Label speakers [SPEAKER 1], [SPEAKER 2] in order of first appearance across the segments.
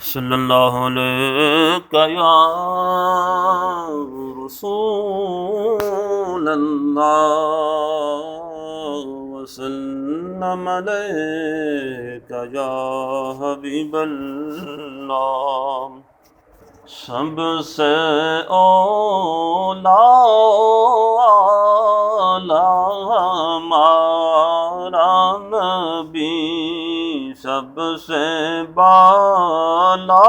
[SPEAKER 1] صلی اللہ علیہ یا رسول اللہ وسلم علیک یا حبیب اللہ۔ سب سے اولا ہمارا نبی، سب سے بالا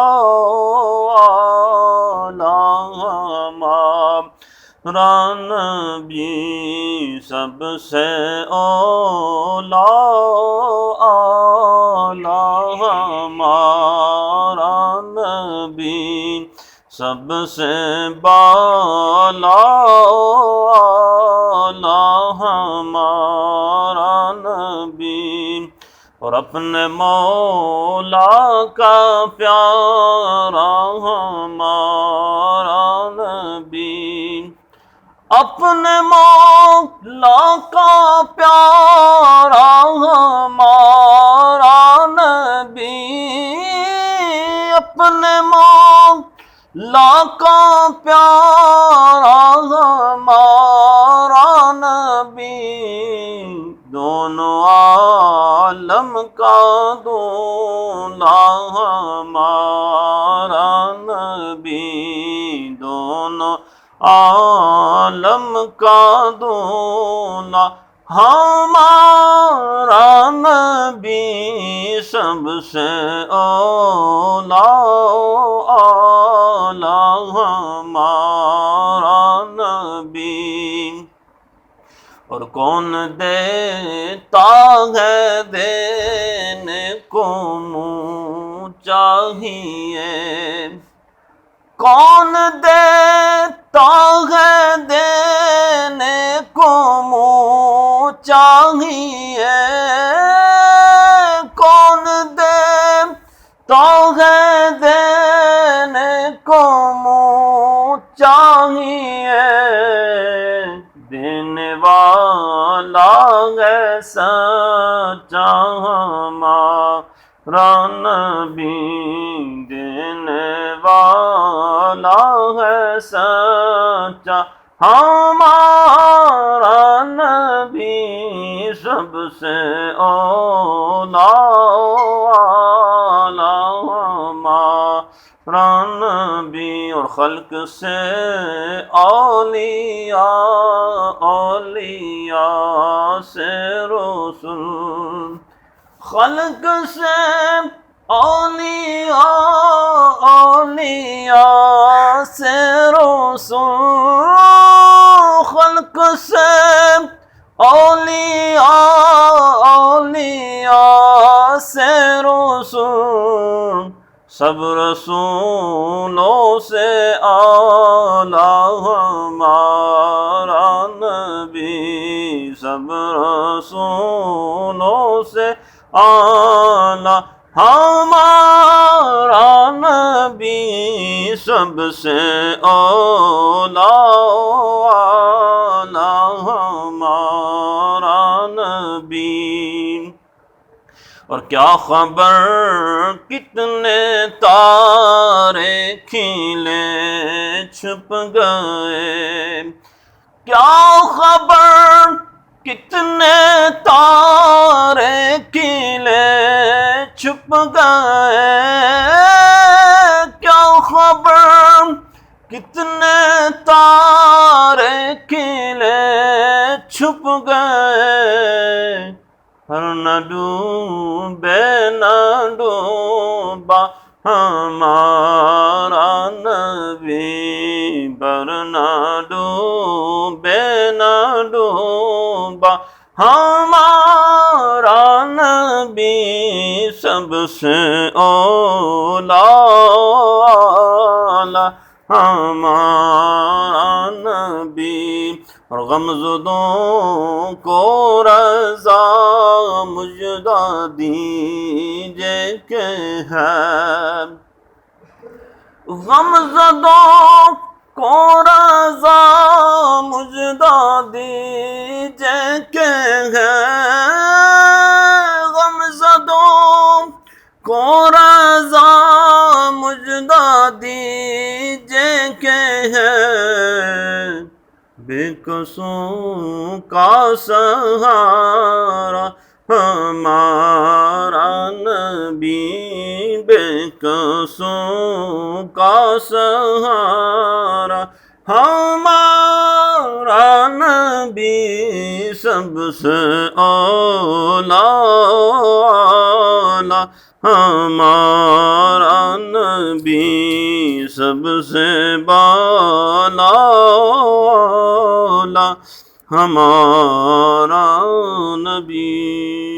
[SPEAKER 1] ہمارا نبی، سب سے اولا ہمارا نبی، سب سے بالا ہمارا نبی، اور اپنے مولا کا پیارا ہمارا نبی، اپنے مولا کا پیارا ہمارا نبی، اپنے مولا کا پیارا ہمارا نبی، دونوں عالم کا دولا ہمارا نبی، دونوں عالم کا دولا ہمارا نبی، سب سے اولا ہمارا نبی، اور کون دیتا ہے دینے کو منہ چاہیے، کون دیتا ہے دینے کو منہ چاہیے، کون دیتا ہے دینے کو منہ چاہیے، دینے والا ہے سچا ہمارا نبی، دینے والا ہے سچا ہمارا نبی، سب سے اولا ہمارا نبی، اور خلق سے اولیاء سے رسول، خلق سے اولیاء سے رسول، خلق سے اولیاء سے رسول، سب رسولوں سے اعلیٰ ہمارا نبی، سب رسولوں سے اعلیٰ ہمارا نبی، سب سے اولا ہمارا نبی، اور کیا خبر کتنے تارے کھلے چھپ گئے، کیا خبر کتنے تارے کھلے چھپ گئے، کیا خبر کتنے تارے کھلے چھپ گئے، ہر نہ ڈوبا ہمارا نبی، پر نہ ڈوبا ہمارا نبی، سب سے اولا ہمارا نبی، اور غمزدوں کو رضا مجدہ دیجے کہ ہے، غمزدوں کو رضا مجدہ دیجے کہ ہے، غمزدوں کو رضا دیجے کہ ہے بے کسوں کا سہارا ہمارا نبی، بے کسوں کا سہارا ہمارا نبی، سب سے اولا ہمارا نبی، سب سے بالا ہمارا نبی۔